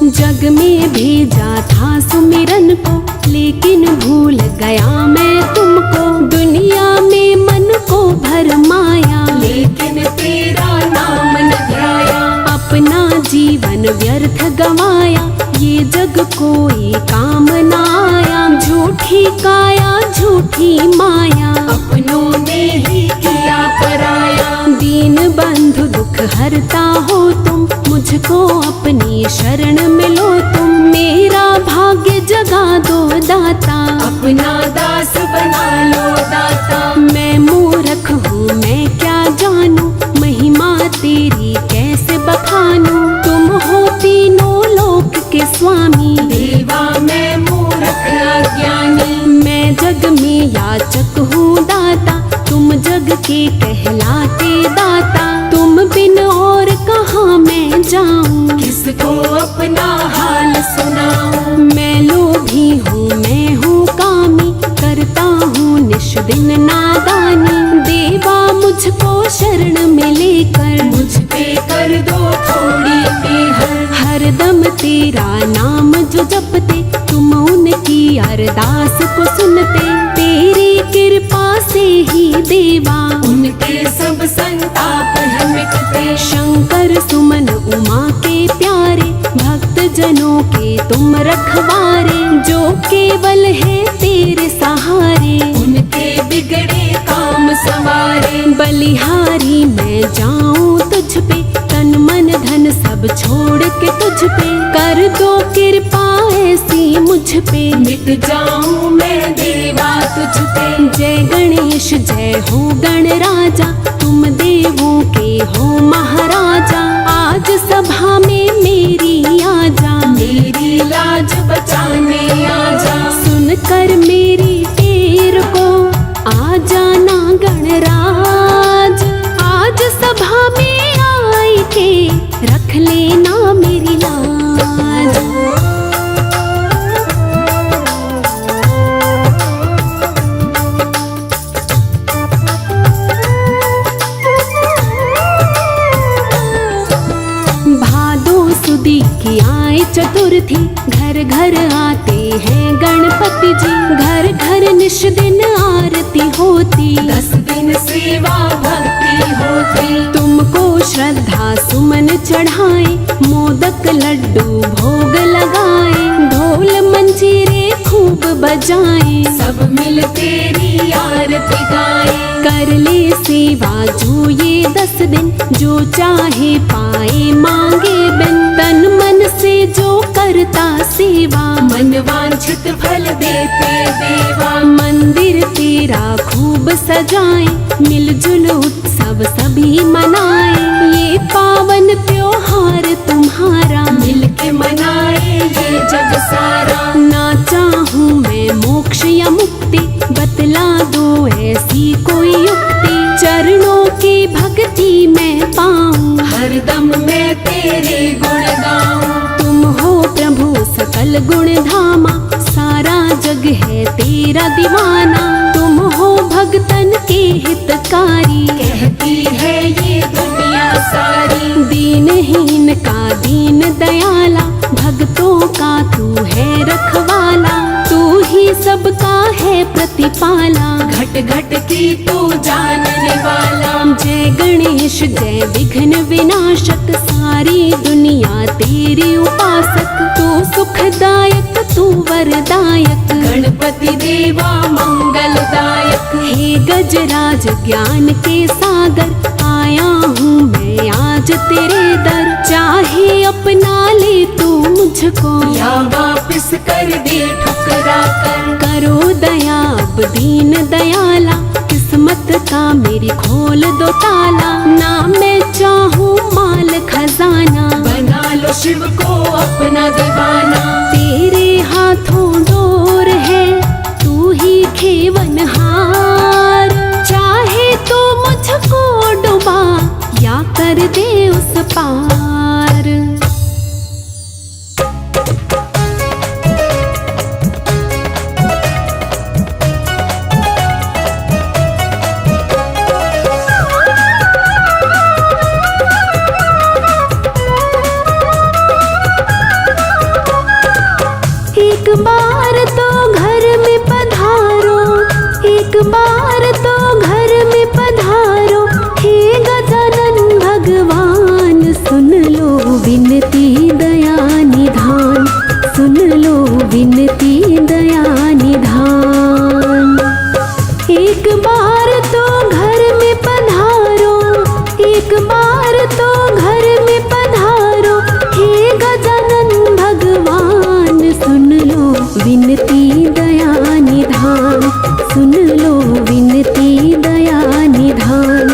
जग में भेजा था सुमिरन को, लेकिन भूल गया मैं तुमको। दुनिया में मन को भरमाया, लेकिन तेरा नाम न ध्याया। अपना जीवन व्यर्थ गवाया, ये जग कोई काम न आया। झूठी काया झूठी माया, अपनों ने ही किया पराया। दीन बंधु दुख हरता हो तुम, मुझको अपनी शरण में लो तुम। मेरा भाग्य जगा दो दाता, अपना दास बना लो दाता। मैं मूर्ख हूँ मैं क्या जानूं, महिमा तेरी कैसे बखानूं। तुम हो तीनों लोक के स्वामी, देवा मैं मूर्ख अज्ञानी। मैं जग में याचक हूँ दाता, तुम जग के कहलाते दाता। तुम बिन और कहाँ मैं जाऊं, किसको अपना हाल सुनाऊं। मैं लोभी हूँ मैं हूँ कामी, करता हूँ निश दिन नादानी। देवा मुझको शरण में लेकर, मुझ पे कर दो थोड़ी मेहर। हरदम तेरा नाम जो जपते, तुम उनकी अरदास को सुनते। तेरी कृपा से ही देवा, उनके सब संताप है मिटते। शंकर सुमन उमा के प्यारे, भक्त जनों के तुम रखवारे। जो केवल है तेरे सहारे, उनके बिगड़े काम सवारे। बलि बलिहारी मैं जाऊं तुझ पे, तन मन धन सब छोड़ के तुझ पे, कर दो कृपा ऐसी मुझ पे, मिट जाऊं मैं देवा तुझ पे। जय गणेश जय हो गणराजा, तुम देवों के हो महाराजा, आज सभा में मेरी आजा, मेरी लाज बचाने आजा। सुन कर मेरी टेर को आ जाना गणराज, आज सभा में आई के रख लेना मेरी लाज। भादो सुदी की आए चतुर्थी, घर घर आते हैं गणपति जी, घर घर निश दिन आरती होती, 10 दिन सेवा भक्ति होती। तुमको श्रद्धा सुमन चढ़ाए, मोदक लड्डू भोग लगाए, ढोल मंजीरे खूब बजाए, सब मिल तेरी आरती गाए। कर ले सेवा जो ये 10 दिन, जो चाहे पाए मांगे बिन, तन मन से जो करता सेवा, मन वांछित फल देते देवा। मंदिर तेरा खूब सजाए, मिलजुल उत्सव सभी मनाए, ये पावन त्योहार तुम्हारा, मिल के मनाए ये जग सारा। ना चाहूँ मैं मोक्ष या मुक्ति, बतला दो ऐसी कोई युक्ति, चरणों की भक्ति मैं पाऊं, हरदम मैं तेरे गुण गाऊं। तुम हो प्रभु सकल गुण धामा, सारा जग है तेरा दीवाना, तुम हो भक्तन के हितकारी, कहती है ये दुनिया सारी। दीनहीन का दीन दयाला, भक्तों का तू है रखवाला, तू ही सबका है प्रतिपाला, घट घट की तू जानने वाला। जय गणेश जय विघ्न विनाशक, सारी दुनिया तेरी उपासक, तू सुखदायक तू वरदायक, गणपति देवा मंगलदायक। हे गजराज ज्ञान के सागर, आया हूँ मैं आज तेरे दर, चाहे अपना ले तू मुझको, या वापस कर दे ठुकरा कर। करो दया अब दीन दयाला, किस्मत का मेरी खोल दो ताला, ना मैं चाहूँ माल खजाना, बना लो शिव को अपना दीवाना। तेरे हाथों डोर है तू ही खेवनहार, चाहे तो मुझको डुबा या कर दे उस पार। एक बार तो घर में पधारो, एक बार तो घर में पधारो, हे गजानन भगवान, सुन लो विनती दया निधान, सुन लो विनती दया निधान। एक बार तो घर में पधारो, एक बार तो घर में पधारो, हे गजानन भगवान, सुन लो विनती दया निधान, सुन लो विनती दया निधान,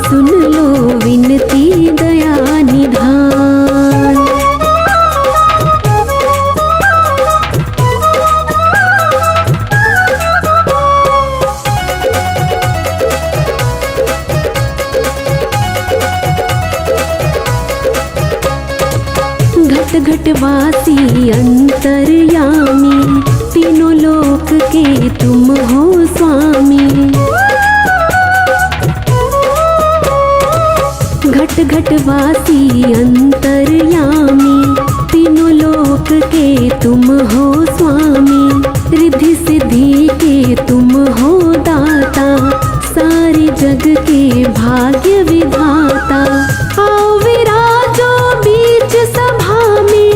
सुन लो विनती दया निधान। घट घट वासी अंतर्यामी, तीनों लोक के तुम हो स्वामी, घट घट वासी अंतर्यामी, तीनों लोक के तुम हो स्वामी, रिद्धि सिद्धि के तुम हो दाता, सारे जग के भाग्य विधाता, आओ विराजो बीच सभा में,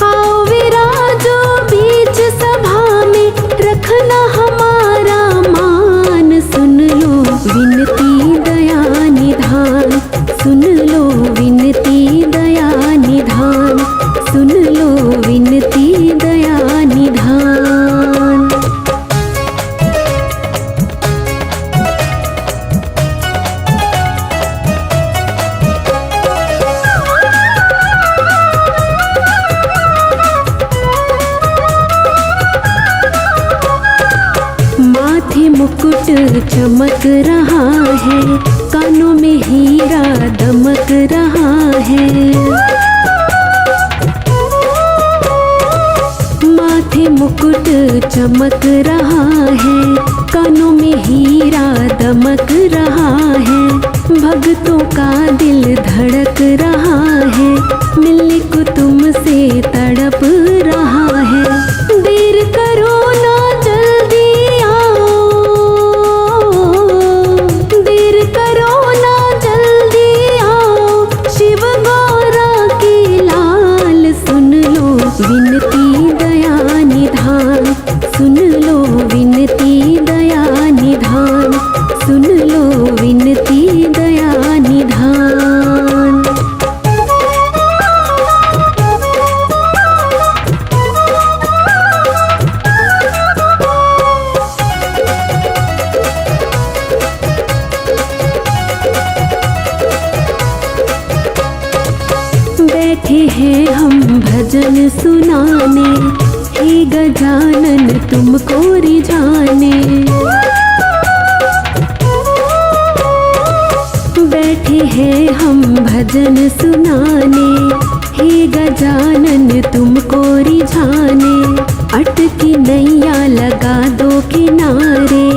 आओ विराजो बीच सभा में, रखना हमारा मान, सुन लो माथे मुकुट चमक रहा है, कानों में हीरा दमक रहा है। माथे मुकुट चमक रहा है, कानों में हीरा दमक रहा है। भक्तों का दिल धड़क रहा है, मिलने को तुमसे तड़प रहा है। देर करो ना जल्दी आओ, देर करो ना जल्दी आओ। शिव गौरा के लाल सुन लो विनती दया निधान, सुन लो विनती दया निधान, सुन लो विनती दया निधान। बैठे हैं हम भजन सुनाने, हे गजानन तुमको रिझाने। बैठे हैं हम भजन सुनाने, हे गजानन तुमको रिझाने। अटकी नैया लगा दो किनारे,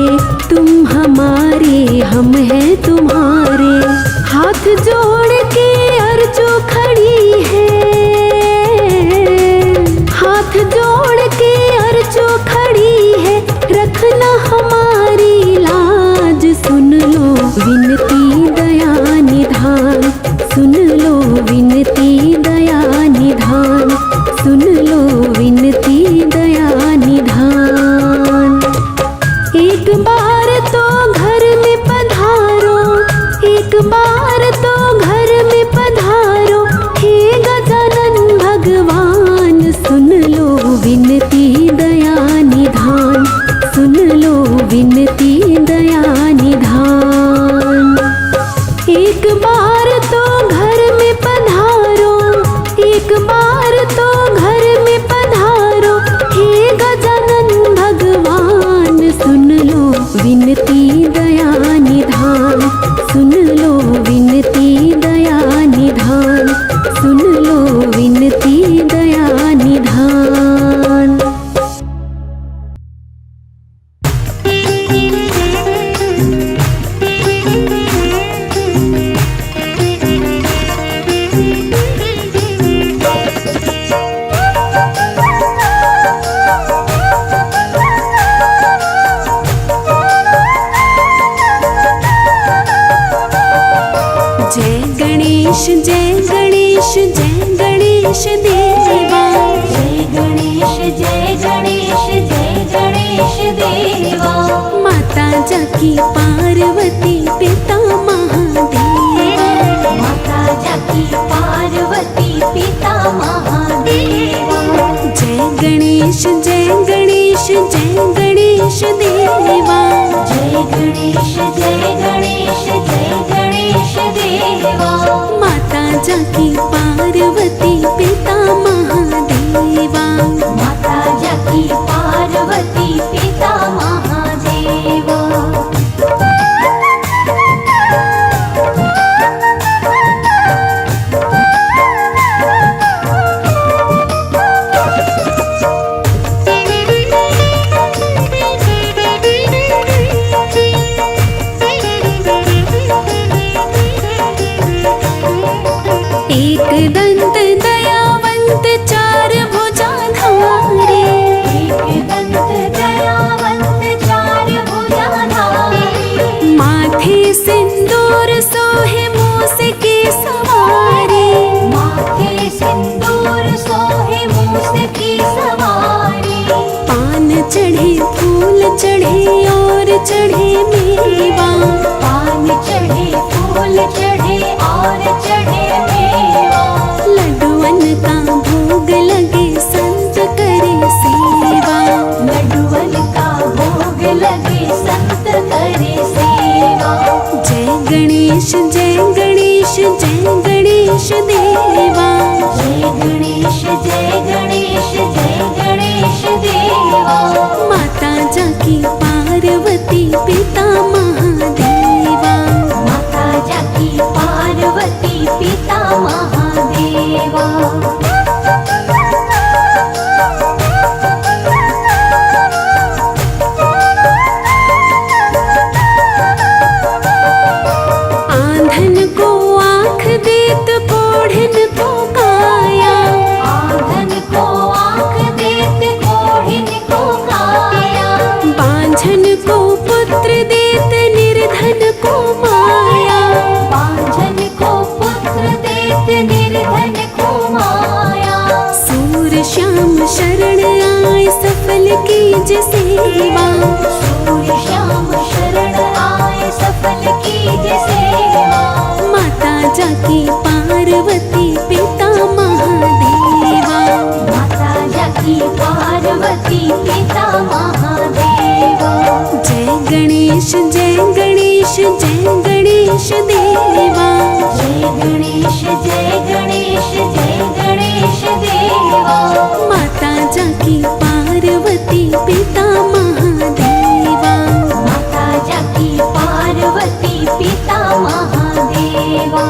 तुम हमारे हम हैं तुम्हारे। हाथ जोड़ के अर्जो खड़ी है, हाथ जोड़ के अर्जो खड़ी है। रखना हमारी लाज, सुन लो विनती दया निधान, सुन लो विनती दया निधान, सुन लो विनती दया निधान। एक बार तो घर में पधारो, एक बार तो घर में पधारो। हे गजानन भगवान सुन लो विनती दया निधान, सुन लो विनती दया निधान। एक बार तो घर में पधारो, एक बार तो घर में पधारो। हे गजानन भगवान सुन लो विनती दया निधान, सुन लो विनती दया निधान, सुन लो विनती दया निधान। जय गणेश जय गणेश जय गणेश देवा। जय गणेश जय गणेश जय गणेश देवा। माता जाकी पार्वती पिता महादेवा, माता जाकी पार्वती पिता महादेवा। जय गणेश जय गणेश जय गणेश देवा। जय गणेश जय गणेश जय गणेश देवा। माता जाकी पार्वती पिता महादेवा, माता जाकी पार्वती पिता महादेवा। एक दंत दयावंत चार भुजाधारे। एक दंत दयावंत चार भुजाधारे। माथे सिंदूर सोहे मूस के सवारे। माथे सिंदूर सोहे मूस की सवारी। पान चढ़े फूल चढ़े और चढ़े मेवा। पान चढ़े फूल चढ़े और चढ़े मेवा। लड्डुअन का भोग लगे संत करे सेवा। लड्डुअन का भोग लगे संत करे सेवा। जय गणेश जय गणेश जय गणेश देवा। जय गणेश जय गणेश जय गणेश देवा। माता जाकी पार्वती सेवा। सूर्य श्याम शरण आए सफल कीजे सेवा। माता जाकी पार्वती पिता महादेवा। माता जाकी पार्वती पिता महादेवा। जय गणेश जय गणेश जय गणेश देवा। जय गणेश जय गणेश जय गणेश देवा। माता जाकी पार्वती पिता महादेवा। माता जाकी पार्वती पिता महादेवा।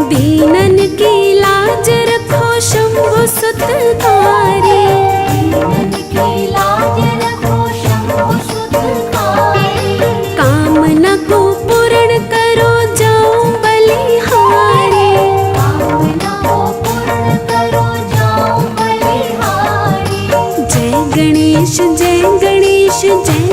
दीनन की लाज रखो शंभु सुतकारी। दीनन की लाज रखो शंभु सुतकारी। कामना को पूर्ण करो जाओ बलिहारी। कामना को पूर्ण करो जाओ बलिहारी। जय गणेश जय गणेश जय